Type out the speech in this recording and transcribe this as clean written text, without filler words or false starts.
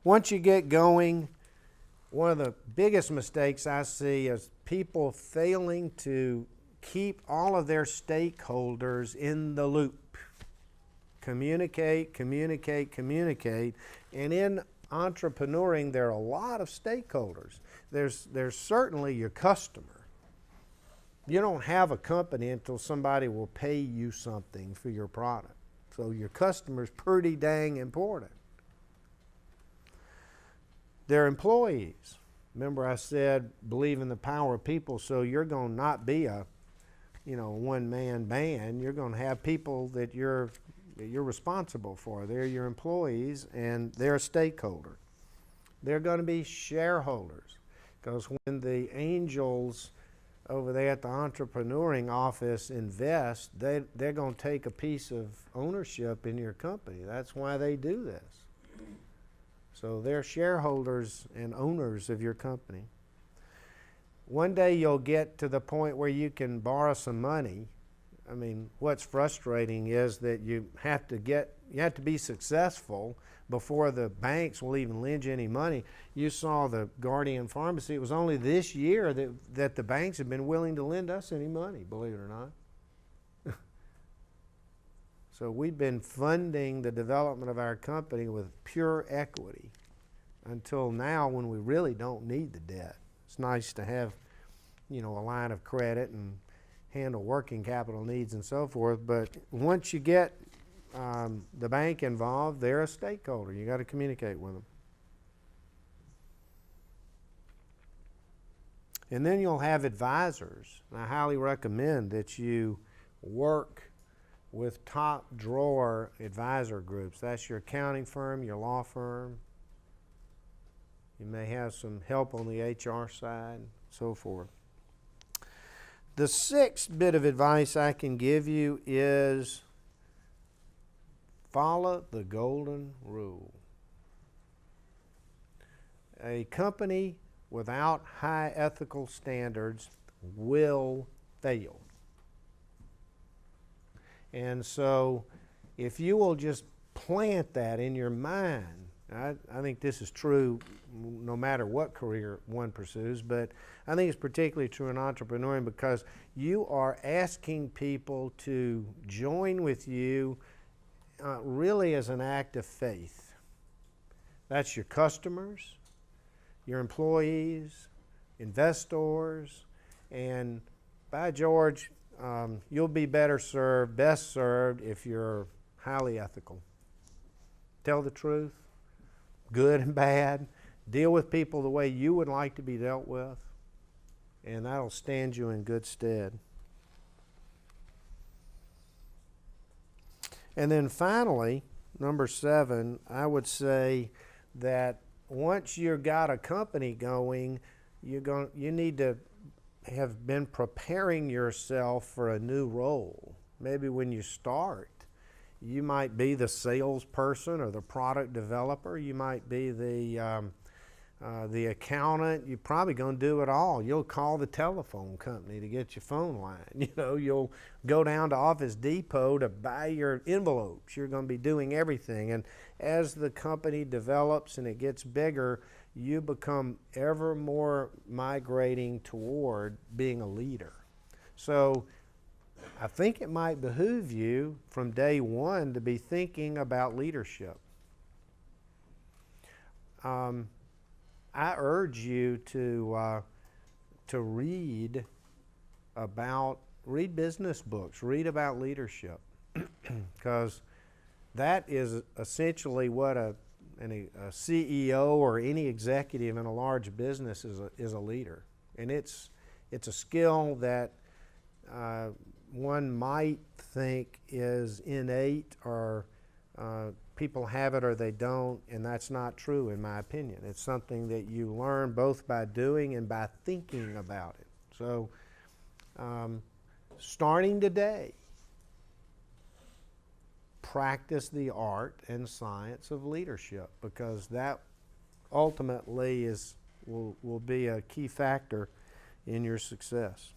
Once you get going, one of the biggest mistakes I see is people failing to keep all of their stakeholders in the loop. Communicate, communicate, communicate. And in entrepreneuring, there are a lot of stakeholders. There's certainly your customer. You don't have a company until somebody will pay you something for your product. So your customer's pretty dang important. Their employees. Remember I said believe in the power of people, so you're going to not be a one-man band. You're going to have people that you're responsible for. They're your employees and they're a stakeholder. They're going to be shareholders, because when the angels over there at the entrepreneuring office invest, they're going to take a piece of ownership in your company. That's why they do this. So they're shareholders and owners of your company. One day you'll get to the point where you can borrow some money. I mean, what's frustrating is that you have to be successful before the banks will even lend you any money. You saw the Guardian Pharmacy. It was only this year that the banks have been willing to lend us any money, believe it or not. So we've been funding the development of our company with pure equity until now, when we really don't need the debt. It's nice to have, a line of credit and handle working capital needs and so forth, but once you get the bank involved, they're a stakeholder. You got to communicate with them. And then you'll have advisors. I highly recommend that you work with top drawer advisor groups. That's your accounting firm, your law firm. You may have some help on the HR side, so forth. The sixth bit of advice I can give you is follow the golden rule. A company without high ethical standards will fail. And so if you will just plant that in your mind, I think this is true no matter what career one pursues, but I think it's particularly true in entrepreneuring, because you are asking people to join with you really as an act of faith. That's your customers, your employees, investors, and by George, you'll be best served if you're highly ethical. Tell the truth, good and bad. Deal with people the way you would like to be dealt with, and that'll stand you in good stead. And then finally, number 7, I would say that once you've got a company going, you need to have been preparing yourself for a new role. Maybe when you start, you might be the salesperson or the product developer. You might be the accountant. You're probably going to do it all. You'll call the telephone company to get your phone line. You'll go down to Office Depot to buy your envelopes. You're going to be doing everything. And as the company develops and it gets bigger, you become ever more migrating toward being a leader. So I think it might behoove you from day one to be thinking about leadership. I urge you to read business books, read about leadership, because that is essentially what a CEO or any executive in a large business is a leader. And it's a skill that one might think is innate, or people have it or they don't, and that's not true in my opinion. It's something that you learn both by doing and by thinking about it. So starting today, practice the art and science of leadership, because that ultimately will be a key factor in your success.